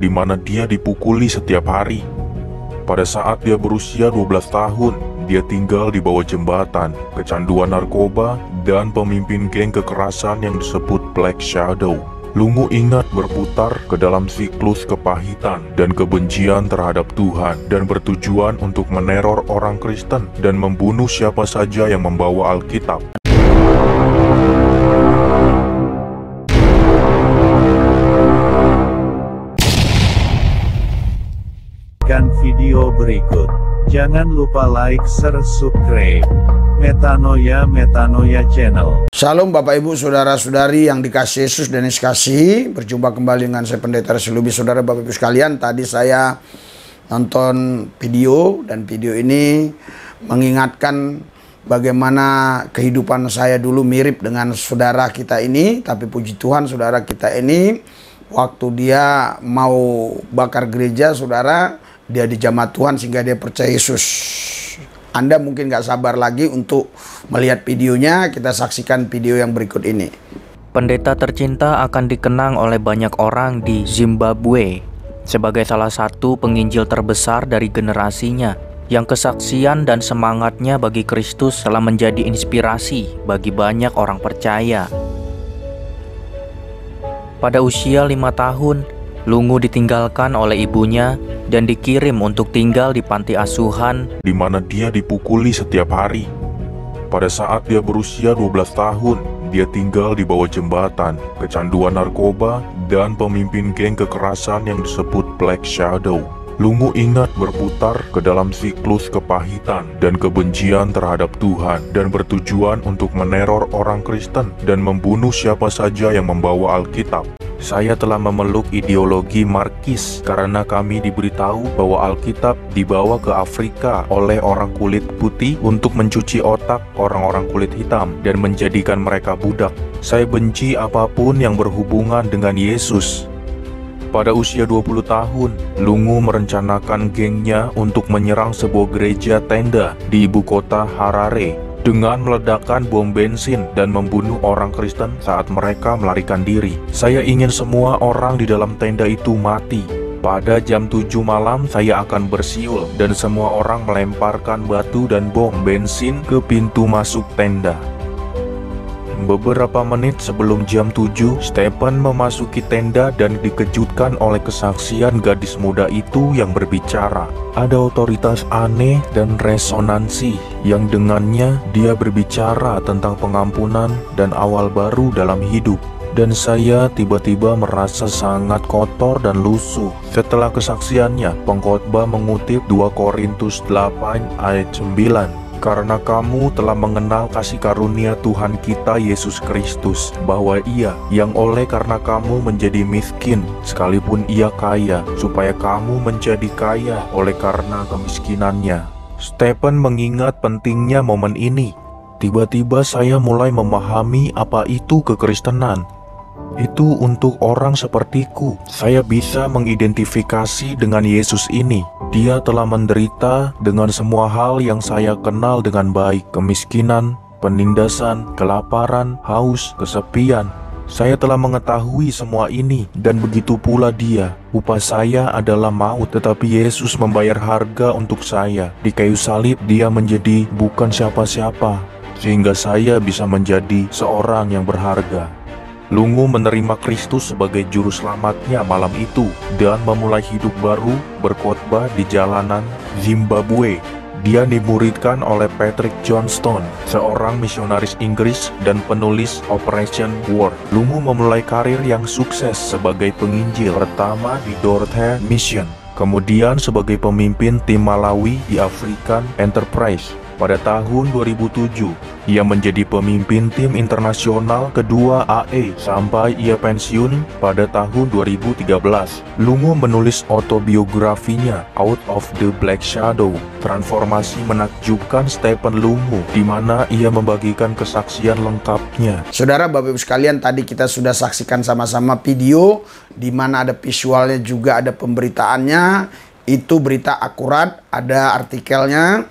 di mana dia dipukuli setiap hari. Pada saat dia berusia 12 tahun, dia tinggal di bawah jembatan, kecanduan narkoba, dan pemimpin geng kekerasan yang disebut Black Shadow. Lungu ingat berputar ke dalam siklus kepahitan dan kebencian terhadap Tuhan dan bertujuan untuk meneror orang Kristen dan membunuh siapa saja yang membawa Alkitab. Video berikut. Jangan lupa like, share, subscribe. Metanoia Channel. Salam Bapak Ibu Saudara-saudari yang dikasihi Yesus dan dikasihi. Berjumpa kembali dengan saya Pendeta Resi Lubis. Saudara Bapak Ibu sekalian, tadi saya nonton video dan video ini mengingatkan bagaimana kehidupan saya dulu mirip dengan saudara kita ini. Tapi puji Tuhan, saudara kita ini waktu dia mau bakar gereja, saudara, dia dijamah Tuhan sehingga dia percaya Yesus. Anda mungkin gak sabar lagi untuk melihat videonya. Kita saksikan video yang berikut ini. Pendeta tercinta akan dikenang oleh banyak orang di Zimbabwe sebagai salah satu penginjil terbesar dari generasinya, yang kesaksian dan semangatnya bagi Kristus telah menjadi inspirasi bagi banyak orang percaya. Pada usia 5 tahun, Lungu ditinggalkan oleh ibunya dan dikirim untuk tinggal di panti asuhan di mana dia dipukuli setiap hari. Pada saat dia berusia 12 tahun, dia tinggal di bawah jembatan, kecanduan narkoba, dan pemimpin geng kekerasan yang disebut Black Shadow. Lungu ingat berputar ke dalam siklus kepahitan dan kebencian terhadap Tuhan dan bertujuan untuk meneror orang Kristen dan membunuh siapa saja yang membawa Alkitab. Saya telah memeluk ideologi Markis karena kami diberitahu bahwa Alkitab dibawa ke Afrika oleh orang kulit putih untuk mencuci otak orang-orang kulit hitam dan menjadikan mereka budak. Saya benci apapun yang berhubungan dengan Yesus. Pada usia 20 tahun, Lungu merencanakan gengnya untuk menyerang sebuah gereja tenda di ibu kota Harare dengan meledakkan bom bensin dan membunuh orang Kristen saat mereka melarikan diri. Saya ingin semua orang di dalam tenda itu mati. Pada jam 7 malam saya akan bersiul dan semua orang melemparkan batu dan bom bensin ke pintu masuk tenda. Beberapa menit sebelum jam 7, Stephen memasuki tenda dan dikejutkan oleh kesaksian gadis muda itu yang berbicara. Ada otoritas aneh dan resonansi yang dengannya dia berbicara tentang pengampunan dan awal baru dalam hidup. Dan saya tiba-tiba merasa sangat kotor dan lusuh. Setelah kesaksiannya, pengkhotbah mengutip 2 Korintus 8 ayat 9. Karena kamu telah mengenal kasih karunia Tuhan kita Yesus Kristus, bahwa Ia yang oleh karena kamu menjadi miskin, sekalipun Ia kaya, supaya kamu menjadi kaya oleh karena kemiskinannya. Stephen mengingat pentingnya momen ini. Tiba-tiba saya mulai memahami apa itu kekristenan. Itu untuk orang sepertiku. Saya bisa mengidentifikasi dengan Yesus ini. Dia telah menderita dengan semua hal yang saya kenal dengan baik. Kemiskinan, penindasan, kelaparan, haus, kesepian. Saya telah mengetahui semua ini, dan begitu pula dia. Upah saya adalah maut, tetapi Yesus membayar harga untuk saya. Di kayu salib dia menjadi bukan siapa-siapa, sehingga saya bisa menjadi seorang yang berharga. Lungu menerima Kristus sebagai juru selamatnya malam itu dan memulai hidup baru berkhotbah di jalanan Zimbabwe. Dia dimuridkan oleh Patrick Johnstone, seorang misionaris Inggris dan penulis Operation War. Lungu memulai karir yang sukses sebagai penginjil pertama di Dorothy Mission, kemudian sebagai pemimpin tim Malawi di African Enterprise. Pada tahun 2007, ia menjadi pemimpin tim internasional kedua AE sampai ia pensiun pada tahun 2013. Lungu menulis autobiografinya Out of the Black Shadow, transformasi menakjubkan Stephen Lungu, di mana ia membagikan kesaksian lengkapnya. Saudara Bapak Ibu sekalian, tadi kita sudah saksikan sama-sama video di mana ada visualnya juga ada pemberitaannya. Itu berita akurat, ada artikelnya.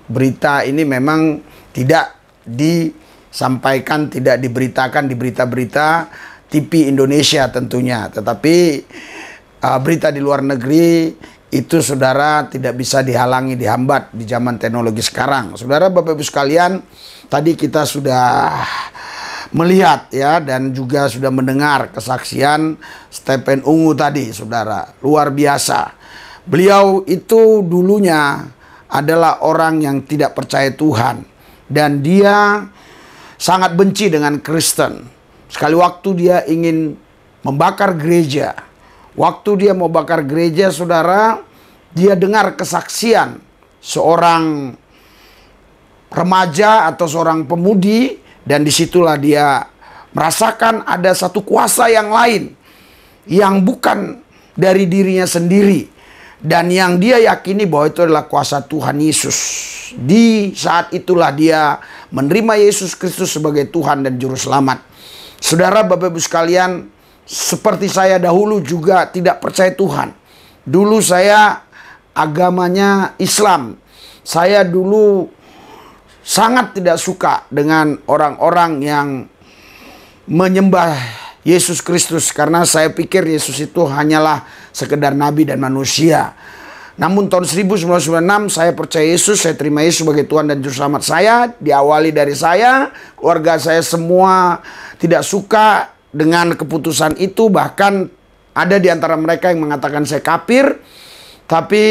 Berita ini memang tidak disampaikan, tidak diberitakan di berita-berita TV Indonesia tentunya. Tetapi berita di luar negeri itu saudara tidak bisa dihalangi, dihambat di zaman teknologi sekarang. Saudara Bapak Ibu sekalian, tadi kita sudah melihat ya dan juga sudah mendengar kesaksian Stephen Ungu tadi, saudara. Luar biasa. Beliau itu dulunya adalah orang yang tidak percaya Tuhan dan dia sangat benci dengan Kristen. Sekali waktu dia ingin membakar gereja. Waktu dia mau bakar gereja, saudara, dia dengar kesaksian seorang remaja atau seorang pemudi, dan disitulah dia merasakan ada satu kuasa yang lain yang bukan dari dirinya sendiri, dan yang dia yakini bahwa itu adalah kuasa Tuhan Yesus. Di saat itulah dia menerima Yesus Kristus sebagai Tuhan dan Juru Selamat. Saudara Bapak Ibu sekalian, seperti saya dahulu juga tidak percaya Tuhan. Dulu saya agamanya Islam. Saya dulu sangat tidak suka dengan orang-orang yang menyembah Yesus Kristus, karena saya pikir Yesus itu hanyalah sekedar nabi dan manusia. Namun tahun 1996 saya percaya Yesus, saya terima Yesus sebagai Tuhan dan Juru Selamat saya. Diawali dari saya, keluarga saya semua tidak suka dengan keputusan itu, bahkan ada di antara mereka yang mengatakan saya kafir. Tapi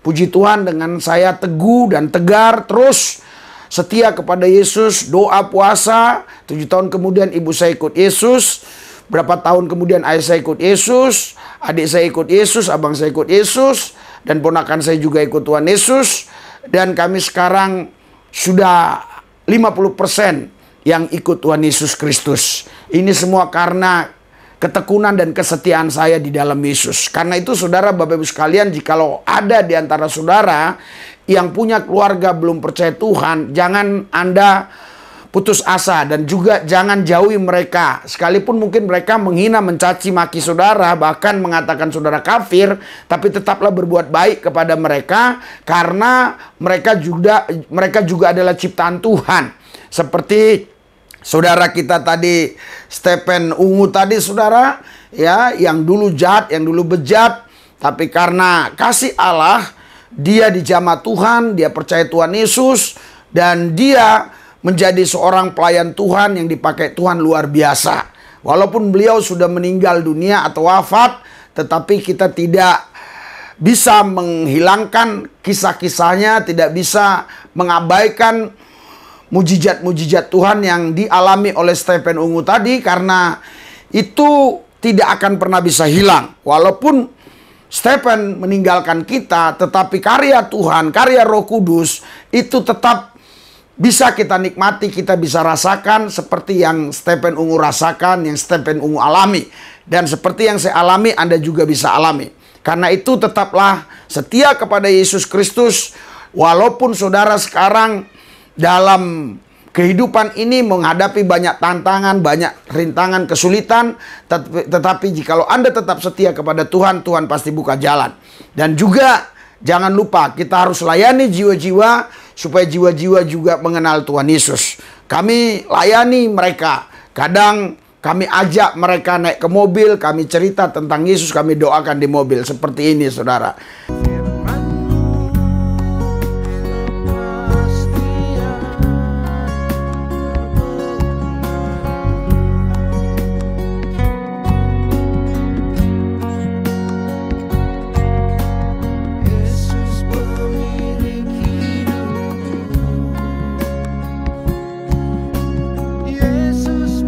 puji Tuhan, dengan saya teguh dan tegar terus setia kepada Yesus, doa puasa. 7 tahun kemudian ibu saya ikut Yesus. Berapa tahun kemudian ayah saya ikut Yesus, adik saya ikut Yesus, abang saya ikut Yesus, dan ponakan saya juga ikut Tuhan Yesus. Dan kami sekarang sudah 50% yang ikut Tuhan Yesus Kristus. Ini semua karena ketekunan dan kesetiaan saya di dalam Yesus. Karena itu saudara Bapak Ibu sekalian, jikalau ada di antara saudara yang punya keluarga belum percaya Tuhan, jangan Anda putus asa dan juga jangan jauhi mereka. Sekalipun mungkin mereka menghina, mencaci maki saudara, bahkan mengatakan saudara kafir, tapi tetaplah berbuat baik kepada mereka, karena mereka juga adalah ciptaan Tuhan. Seperti saudara kita tadi, Stephen Ungu tadi, saudara, ya, yang dulu jahat, yang dulu bejat, tapi karena kasih Allah, dia dijamah Tuhan, dia percaya Tuhan Yesus, dan dia menjadi seorang pelayan Tuhan yang dipakai Tuhan luar biasa. Walaupun beliau sudah meninggal dunia atau wafat, tetapi kita tidak bisa menghilangkan kisah-kisahnya, tidak bisa mengabaikan mujizat-mujizat Tuhan yang dialami oleh Stephen Ungu tadi, karena itu tidak akan pernah bisa hilang. Walaupun Stephen meninggalkan kita, tetapi karya Tuhan, karya Roh Kudus itu tetap bisa kita nikmati, kita bisa rasakan seperti yang Stephen Ungu rasakan, yang Stephen Ungu alami. Dan seperti yang saya alami, Anda juga bisa alami. Karena itu tetaplah setia kepada Yesus Kristus. Walaupun saudara sekarang dalam kehidupan ini menghadapi banyak tantangan, banyak rintangan, kesulitan, tetapi jikalau Anda tetap setia kepada Tuhan, Tuhan pasti buka jalan. Dan juga jangan lupa kita harus layani jiwa-jiwa supaya jiwa-jiwa juga mengenal Tuhan Yesus. Kami layani mereka. Kadang kami ajak mereka naik ke mobil, kami cerita tentang Yesus, kami doakan di mobil. Seperti ini, saudara. Yesus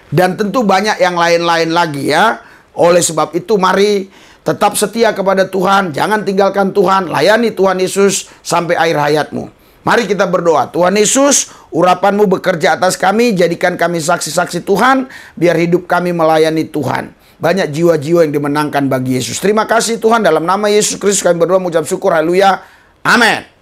Dan tentu banyak yang lain-lain lagi ya. Oleh sebab itu mari tetap setia kepada Tuhan, jangan tinggalkan Tuhan, layani Tuhan Yesus sampai akhir hayatmu. Mari kita berdoa. Tuhan Yesus, urapan-Mu bekerja atas kami, jadikan kami saksi-saksi Tuhan, biar hidup kami melayani Tuhan. Banyak jiwa-jiwa yang dimenangkan bagi Yesus. Terima kasih Tuhan, dalam nama Yesus Kristus kami berdoa mengucap syukur, haleluya, amin.